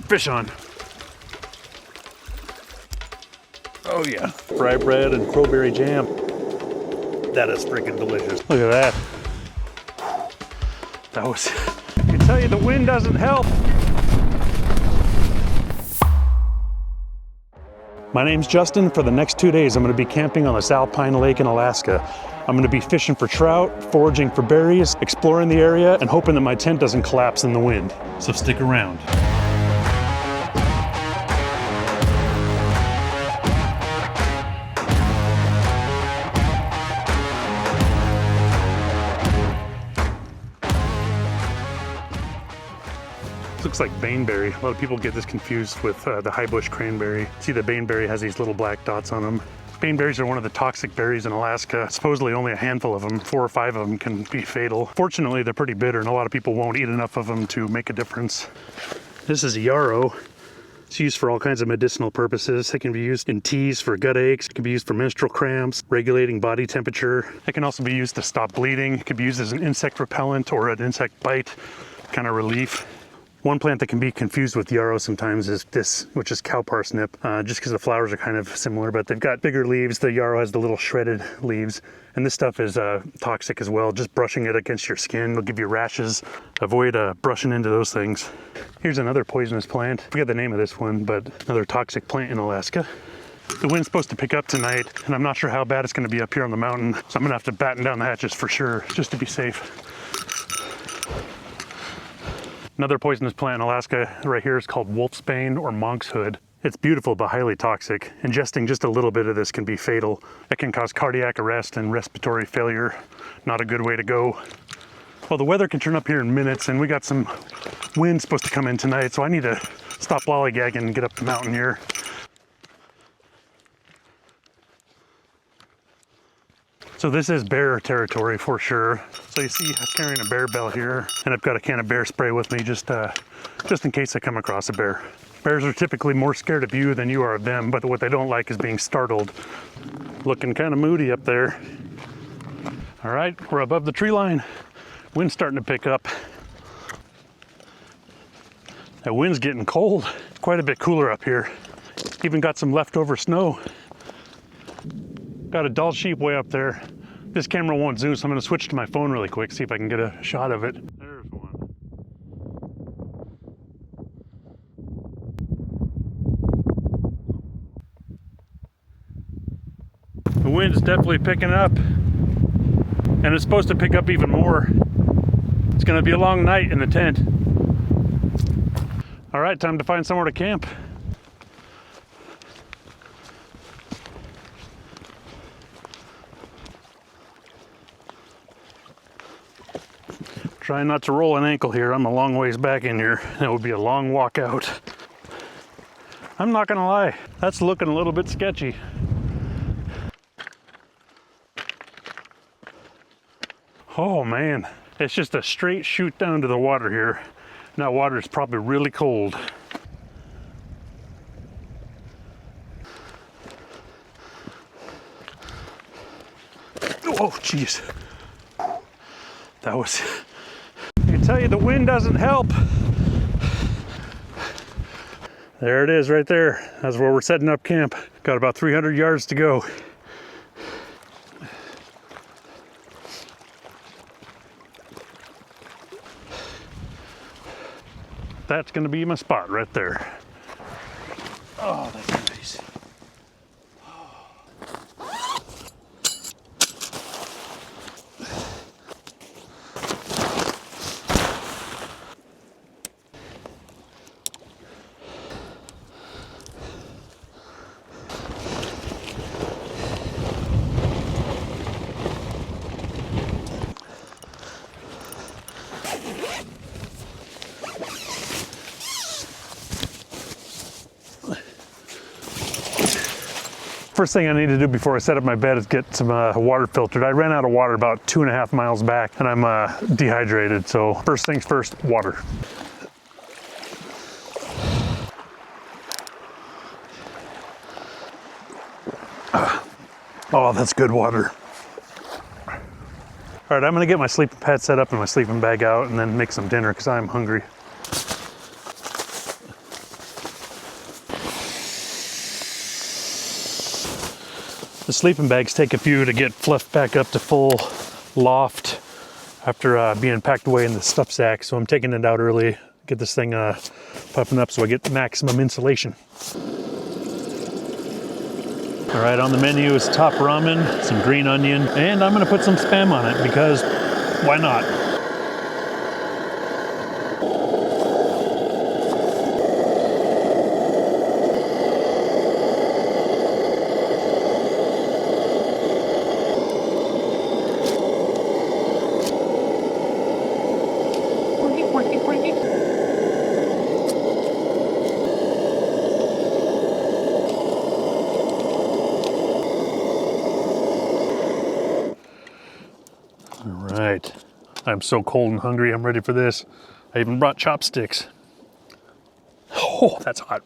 fish on. Oh yeah, fry bread and crowberry jam. That is freaking delicious. Look at that. That was, I can tell you the wind doesn't help. My name's Justin. For the next 2 days, I'm gonna be camping on this alpine lake in Alaska. I'm gonna be fishing for trout, foraging for berries, exploring the area, and hoping that my tent doesn't collapse in the wind. So stick around. Looks like baneberry. A lot of people get this confused with the high bush cranberry. See, the baneberry has these little black dots on them. Baneberries are one of the toxic berries in Alaska. Supposedly only a handful of them, 4 or 5 of them, can be fatal. Fortunately, they're pretty bitter and a lot of people won't eat enough of them to make a difference. This is yarrow. It's used for all kinds of medicinal purposes. It can be used in teas for gut aches. It can be used for menstrual cramps, regulating body temperature. It can also be used to stop bleeding. It could be used as an insect repellent or an insect bite kind of relief. One plant that can be confused with yarrow sometimes is this, which is cow parsnip, just because the flowers are kind of similar, but they've got bigger leaves. The yarrow has the little shredded leaves, and this stuff is toxic as well. Just brushing it against your skin will give you rashes. Avoid brushing into those things. Here's another poisonous plant. I forget the name of this one, but another toxic plant in Alaska. The wind's supposed to pick up tonight, and I'm not sure how bad it's going to be up here on the mountain, so I'm going to have to batten down the hatches for sure, just to be safe. Another poisonous plant in Alaska right here is called wolfsbane or monkshood. It's beautiful but highly toxic. Ingesting just a little bit of this can be fatal. It can cause cardiac arrest and respiratory failure. Not a good way to go. Well, the weather can turn up here in minutes, and we got some wind supposed to come in tonight, so I need to stop lollygagging and get up the mountain here. So this is bear territory for sure. So you see I'm carrying a bear bell here, and I've got a can of bear spray with me just in case I come across a bear. Bears are typically more scared of you than you are of them, but what they don't like is being startled. Looking kind of moody up there. All right, we're above the tree line. Wind's starting to pick up. That wind's getting cold. It's quite a bit cooler up here. Even got some leftover snow. Got a dull sheep way up there. This camera won't zoom, so I'm gonna switch to my phone really quick, see if I can get a shot of it. There's one. The wind is definitely picking up, and it's supposed to pick up even more. It's gonna be a long night in the tent. All right, time to find somewhere to camp. Trying not to roll an ankle here. I'm a long ways back in here. It would be a long walk out. I'm not gonna lie, that's looking a little bit sketchy. Oh man, it's just a straight shoot down to the water here. And that water is probably really cold. Oh geez, that was, I can tell you the wind doesn't help. There it is right there. That's where we're setting up camp. Got about 300 yards to go. That's gonna be my spot right there. Oh, that's nice. First thing I need to do before I set up my bed is get some water filtered. I ran out of water about 2.5 miles back, and I'm dehydrated. So first things first, water. Oh, that's good water. All right, I'm gonna get my sleeping pad set up and my sleeping bag out and then make some dinner because I'm hungry. The sleeping bags take a few to get fluffed back up to full loft after being packed away in the stuff sack. So I'm taking it out early, get this thing puffing up so I get the maximum insulation. All right, on the menu is top ramen, some green onion, and I'm gonna put some Spam on it because why not? Right, I'm so cold and hungry, I'm ready for this. I even brought chopsticks. Oh, that's hot.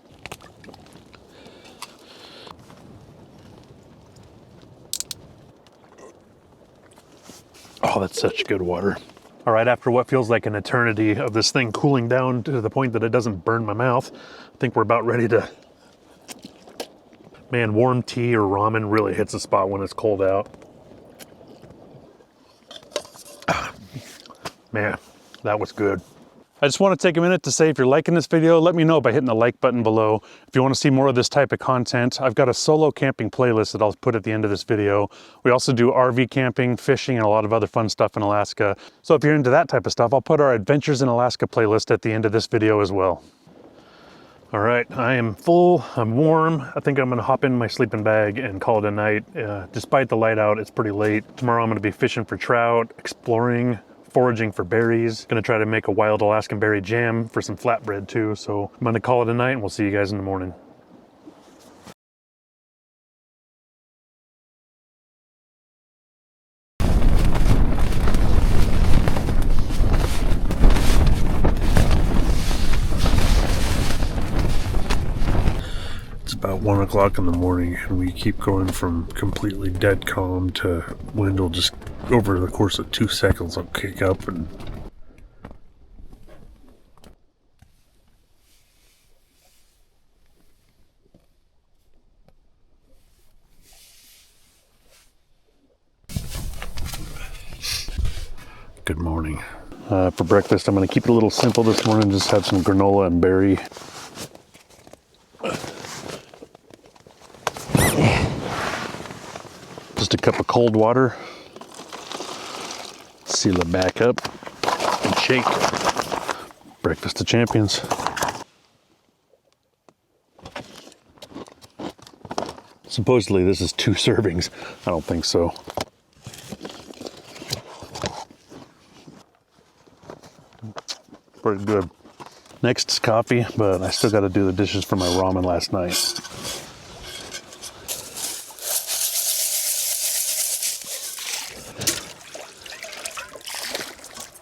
Oh, that's such good water. All right, after what feels like an eternity of this thing cooling down to the point that it doesn't burn my mouth, I think we're about ready to... Man, warm tea or ramen really hits the spot when it's cold out. Man, that was good. I just want to take a minute to say if you're liking this video, let me know by hitting the like button below. If you want to see more of this type of content, I've got a solo camping playlist that I'll put at the end of this video. We also do RV camping, fishing, and a lot of other fun stuff in Alaska. So if you're into that type of stuff, I'll put our Adventures in Alaska playlist at the end of this video as well. All right, I am full, I'm warm. I think I'm gonna hop in my sleeping bag and call it a night. Despite the light out, it's pretty late. Tomorrow I'm gonna be fishing for trout, exploring, foraging for berries. Gonna try to make a wild Alaskan berry jam for some flatbread too. So I'm gonna call it a night and we'll see you guys in the morning. It's about 1 o'clock in the morning and we keep going from completely dead calm to wind will just over the course of 2 seconds will kick up and good morning. For breakfast I'm going to keep it a little simple this morning, just have some granola and berry. Just a cup of cold water. Seal it back up and shake. Breakfast of champions. Supposedly this is 2 servings. I don't think so. Pretty good. Next is coffee, but I still got to do the dishes for my ramen last night.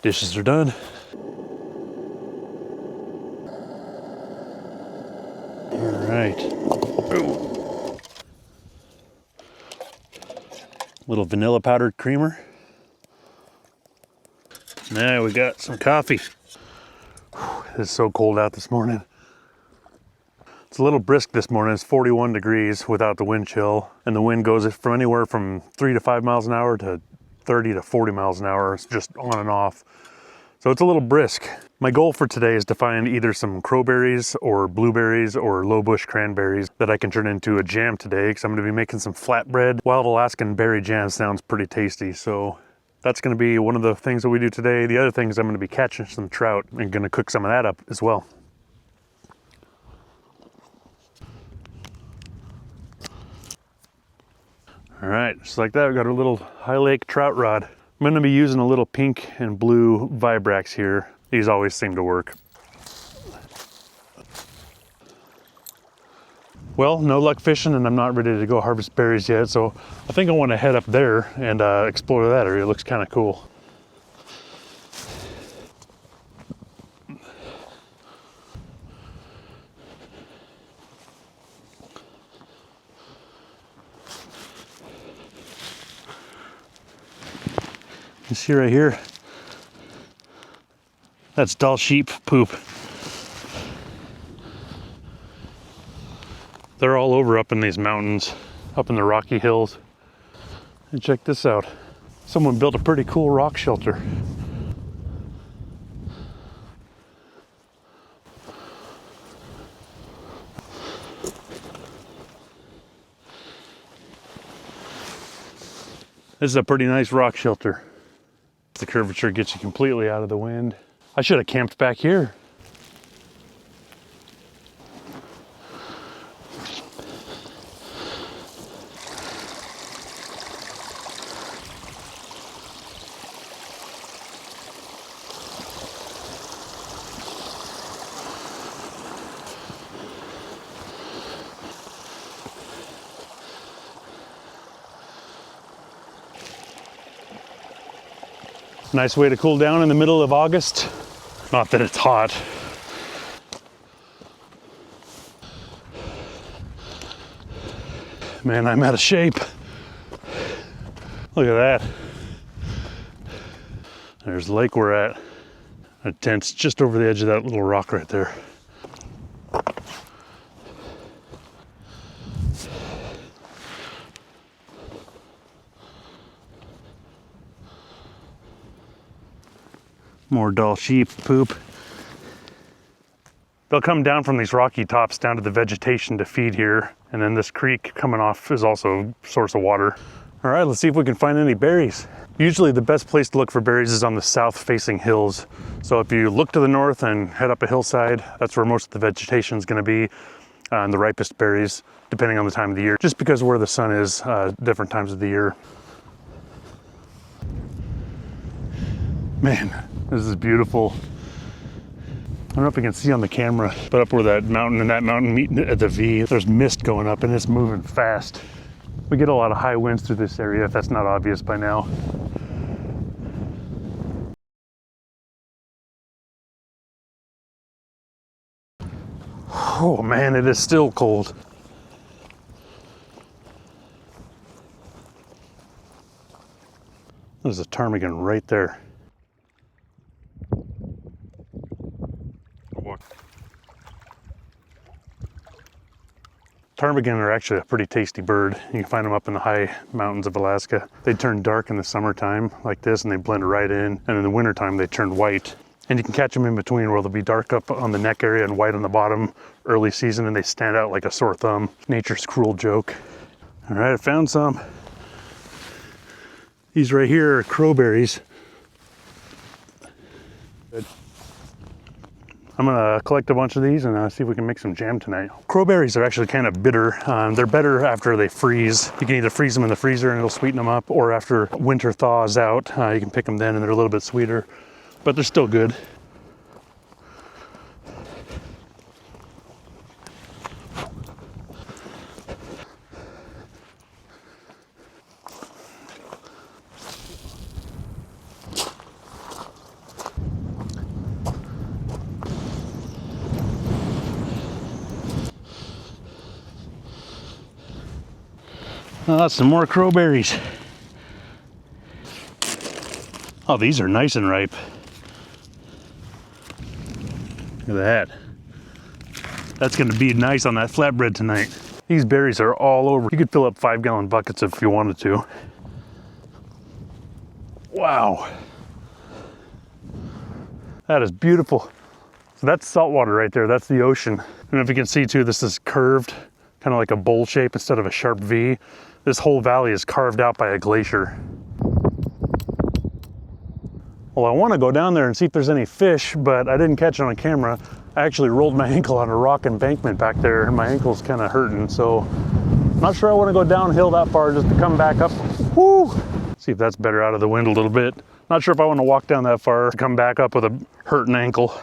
Dishes are done. All right. Ooh. Little vanilla powdered creamer. Now we got some coffee. It's so cold out this morning. It's a little brisk this morning. It's 41 degrees without the wind chill. And the wind goes from anywhere from 3 to 5 miles an hour to 30 to 40 miles an hour. It's just on and off. So it's a little brisk. My goal for today is to find either some crowberries or blueberries or low bush cranberries that I can turn into a jam today, because I'm going to be making some flatbread. Wild Alaskan berry jam sounds pretty tasty. So that's going to be one of the things that we do today. The other thing is I'm going to be catching some trout and going to cook some of that up as well. All right, just like that, we got a little high lake trout rod. I'm going to be using a little pink and blue Vibrax here. These always seem to work. Well, no luck fishing and I'm not ready to go harvest berries yet, so I think I want to head up there and explore that area. It looks kind of cool. You see right here, that's Dall sheep poop. They're all over up in these mountains, up in the Rocky Hills. And check this out. Someone built a pretty cool rock shelter. This is a pretty nice rock shelter. The curvature gets you completely out of the wind. I should have camped back here. Nice way to cool down in the middle of August. Not that it's hot. Man, I'm out of shape. Look at that. There's the lake we're at. Our tent's just over the edge of that little rock right there. More dull sheep poop. They'll come down from these rocky tops down to the vegetation to feed here. And then this creek coming off is also a source of water. All right, let's see if we can find any berries. Usually the best place to look for berries is on the south facing hills. So if you look to the north and head up a hillside, that's where most of the vegetation is gonna be, and the ripest berries, depending on the time of the year, just because of where the sun is, different times of the year. Man, this is beautiful. I don't know if you can see on the camera, but up where that mountain and that mountain meet at the V, there's mist going up and it's moving fast. We get a lot of high winds through this area, if that's not obvious by now. Oh man, it is still cold. There's a ptarmigan right there. Ptarmigan are actually a pretty tasty bird. You can find them up in the high mountains of Alaska. They turn dark in the summertime like this and they blend right in. And in the wintertime, they turn white. And you can catch them in between where they'll be dark up on the neck area and white on the bottom early season, and they stand out like a sore thumb. Nature's cruel joke. All right, I found some. These right here are crowberries. Good. I'm gonna collect a bunch of these and see if we can make some jam tonight. Crowberries are actually kind of bitter. They're better after they freeze. You can either freeze them in the freezer and it'll sweeten them up, or after winter thaws out, you can pick them then and they're a little bit sweeter, but they're still good. Some more crowberries. Oh, these are nice and ripe. Look at that. That's gonna be nice on that flatbread tonight. These berries are all over. You could fill up 5-gallon buckets if you wanted to. Wow. That is beautiful. So that's saltwater right there. That's the ocean. I don't know if you can see too, this is curved, kind of like a bowl shape instead of a sharp V. This whole valley is carved out by a glacier. Well, I want to go down there and see if there's any fish, but I didn't catch it on camera. I actually rolled my ankle on a rock embankment back there and my ankle's kind of hurting, so I'm not sure I want to go downhill that far just to come back up. Woo! See if that's better out of the wind a little bit. Not sure if I want to walk down that far to come back up with a hurting ankle.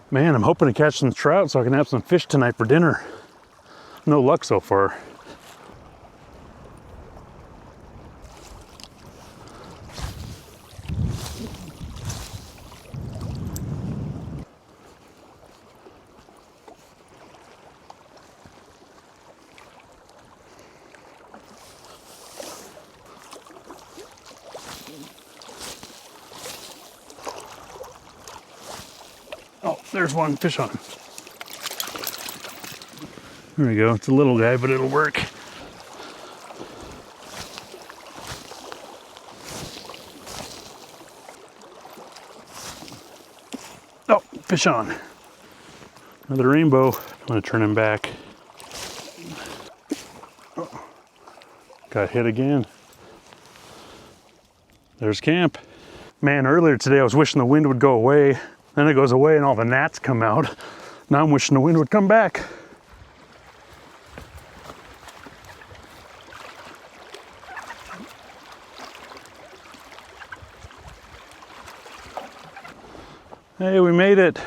Man, I'm hoping to catch some trout so I can have some fish tonight for dinner. No luck so far. Oh, there's one fish on. There we go. It's a little guy, but it'll work. Oh, fish on. Another rainbow. I'm gonna turn him back. Oh, got hit again. There's camp. Man, earlier today I was wishing the wind would go away. Then it goes away and all the gnats come out. Now I'm wishing the wind would come back. Hey, we made it.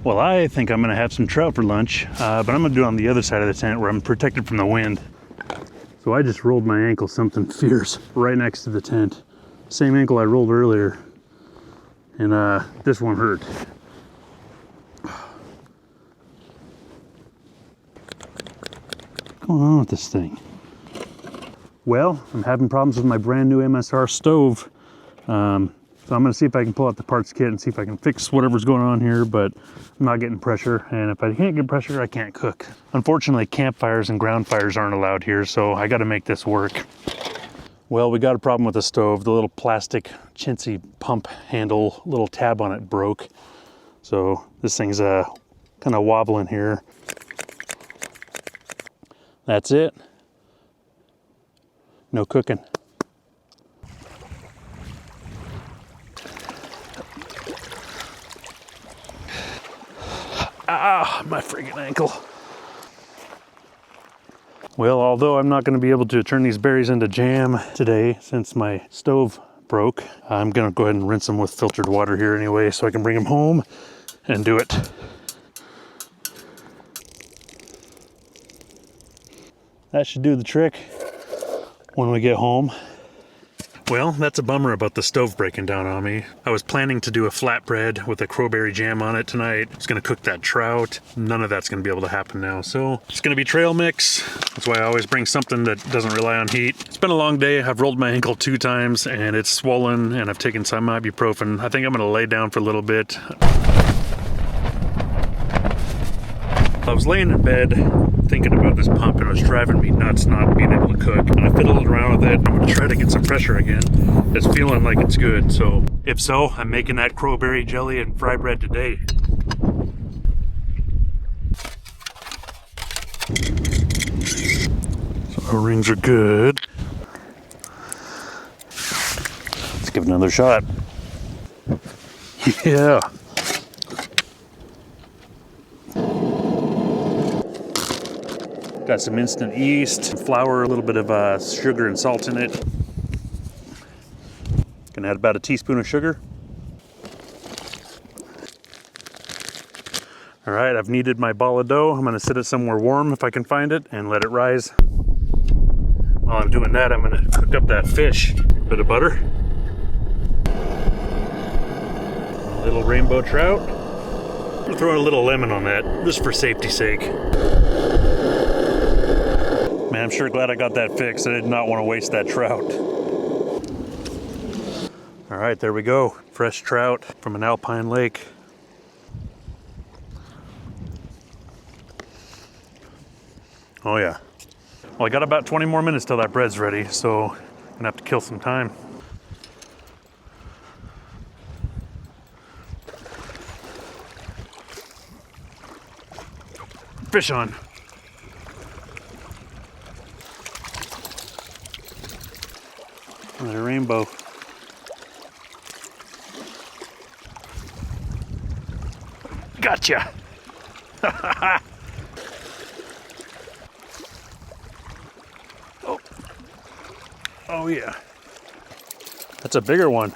Well, I think I'm gonna have some trout for lunch, but I'm gonna do it on the other side of the tent where I'm protected from the wind. So I just rolled my ankle something fierce right next to the tent. Same ankle I rolled earlier. And this one hurt. What's going on with this thing? Well, I'm having problems with my brand new MSR stove. So I'm gonna see if I can pull out the parts kit and see if I can fix whatever's going on here, but I'm not getting pressure. And if I can't get pressure, I can't cook. Unfortunately, campfires and ground fires aren't allowed here, so I gotta make this work. Well, we got a problem with the stove. The little plastic chintzy pump handle, little tab on it broke. So this thing's kind of wobbling here. That's it. No cooking. Ah, my friggin' ankle. Well, although I'm not going to be able to turn these berries into jam today since my stove broke, I'm going to go ahead and rinse them with filtered water here anyway so I can bring them home and do it. That should do the trick when we get home. Well, that's a bummer about the stove breaking down on me. I was planning to do a flatbread with a crowberry jam on it tonight. I was gonna cook that trout. None of that's gonna be able to happen now. So it's gonna be trail mix. That's why I always bring something that doesn't rely on heat. It's been a long day. I've rolled my ankle 2 times and it's swollen and I've taken some ibuprofen. I think I'm gonna lay down for a little bit. I was laying in bed thinking about this pump and it was driving me nuts not being able to cook. And I fiddled around with it. I'm gonna try to get some pressure again. It's feeling like it's good. So if so, I'm making that crowberry jelly and fry bread today. So our rings are good. Let's give it another shot. Yeah. Got some instant yeast, flour, a little bit of sugar and salt in it. Gonna add about a teaspoon of sugar. All right, I've kneaded my ball of dough. I'm gonna sit it somewhere warm if I can find it and let it rise. While I'm doing that, I'm gonna cook up that fish. A bit of butter. A little rainbow trout. I'm gonna throw in a little lemon on that, just for safety's sake. Man, I'm sure glad I got that fixed. I did not want to waste that trout. All right, there we go. Fresh trout from an alpine lake. Oh yeah. Well, I got about 20 more minutes till that bread's ready, so I'm gonna have to kill some time. Fish on. Another rainbow. Gotcha! Oh. Oh yeah. That's a bigger one.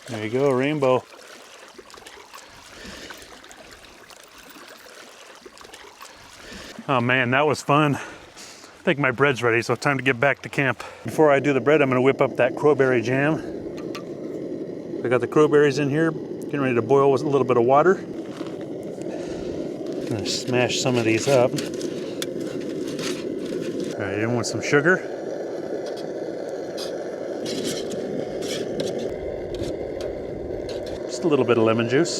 There you go, rainbow. Oh man, that was fun. I think my bread's ready, so time to get back to camp. Before I do the bread, I'm gonna whip up that crowberry jam. I got the crowberries in here, getting ready to boil with a little bit of water. Gonna smash some of these up. All right, in with some sugar. Just a little bit of lemon juice.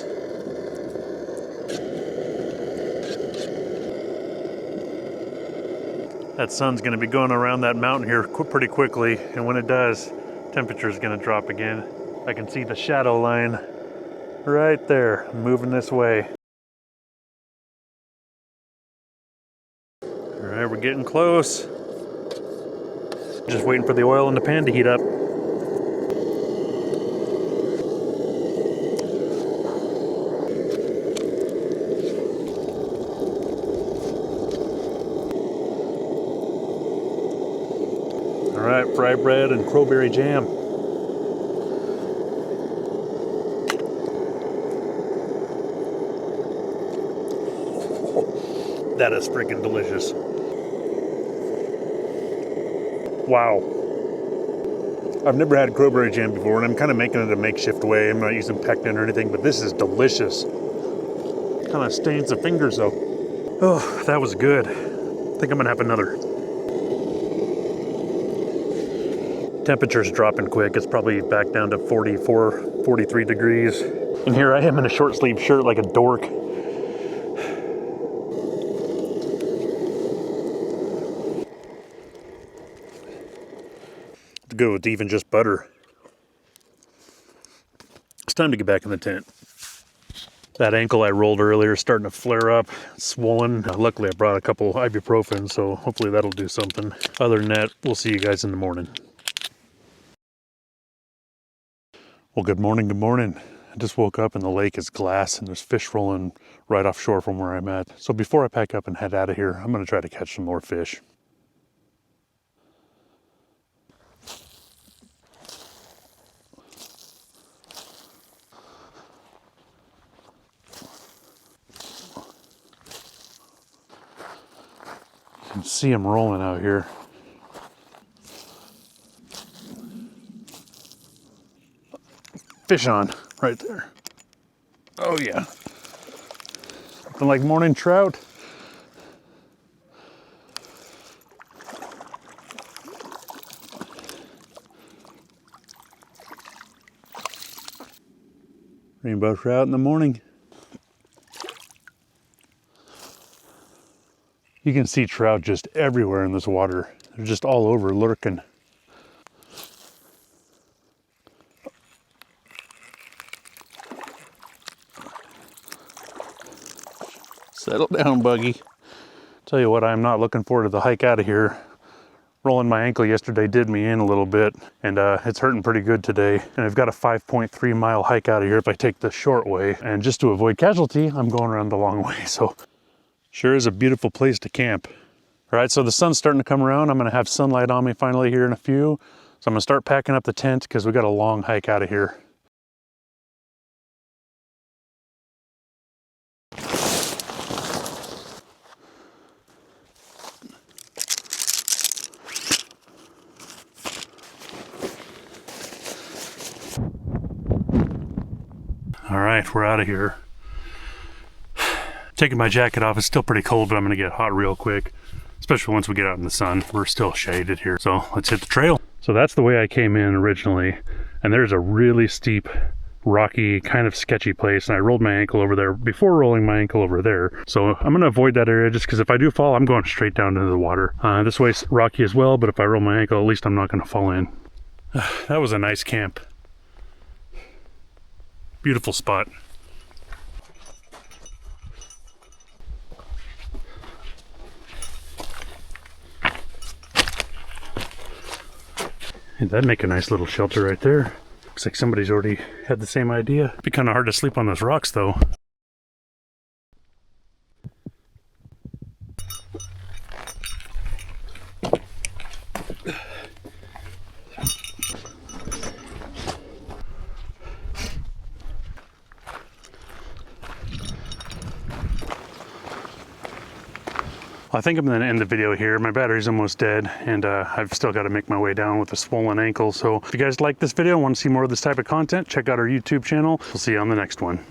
That sun's gonna be going around that mountain here pretty quickly, and when it does, temperature is gonna drop again. I can see the shadow line right there, moving this way. All right, we're getting close. Just waiting for the oil in the pan to heat up. All right, fry bread and crowberry jam. That is freaking delicious. Wow. I've never had crowberry jam before, and I'm kind of making it a makeshift way. I'm not using pectin or anything, but this is delicious. Kind of stains the fingers though. Oh, that was good. I think I'm gonna have another. Temperature's dropping quick. It's probably back down to 44, 43 degrees. And here I am in a short sleeve shirt like a dork. To go with even just butter. It's time to get back in the tent. That ankle I rolled earlier is starting to flare up, it's swollen. Luckily I brought a couple ibuprofen, so hopefully that'll do something. Other than that, we'll see you guys in the morning. Well, good morning, good morning. I just woke up and the lake is glass and there's fish rolling right offshore from where I'm at. So before I pack up and head out of here, I'm gonna try to catch some more fish. You can see them rolling out here. Fish on right there. Oh yeah. Something like morning trout. Rainbow trout in the morning. You can see trout just everywhere in this water. They're just all over lurking. Settle down, Buggy. Tell you what, I'm not looking forward to the hike out of here. Rolling my ankle yesterday did me in a little bit, and it's hurting pretty good today. And I've got a 5.3 mile hike out of here if I take the short way. And just to avoid casualty, I'm going around the long way. So sure is a beautiful place to camp. All right, so the sun's starting to come around. I'm gonna have sunlight on me finally here in a few. So I'm gonna start packing up the tent because we got a long hike out of here. All right, we're out of here. Taking my jacket off, it's still pretty cold, but I'm gonna get hot real quick, especially once we get out in the sun. We're still shaded here, so let's hit the trail. So that's the way I came in originally, and there's a really steep, rocky, kind of sketchy place, and I rolled my ankle over there before rolling my ankle over there. So I'm gonna avoid that area just because if I do fall, I'm going straight down into the water. This way's rocky as well, but if I roll my ankle, at least I'm not gonna fall in. That was a nice camp. Beautiful spot. And that'd make a nice little shelter right there. Looks like somebody's already had the same idea. It'd be kind of hard to sleep on those rocks though. I think I'm gonna end the video here. My battery's almost dead, and I've still got to make my way down with a swollen ankle. So if you guys like this video and want to see more of this type of content, check out our YouTube channel. We'll see you on the next one.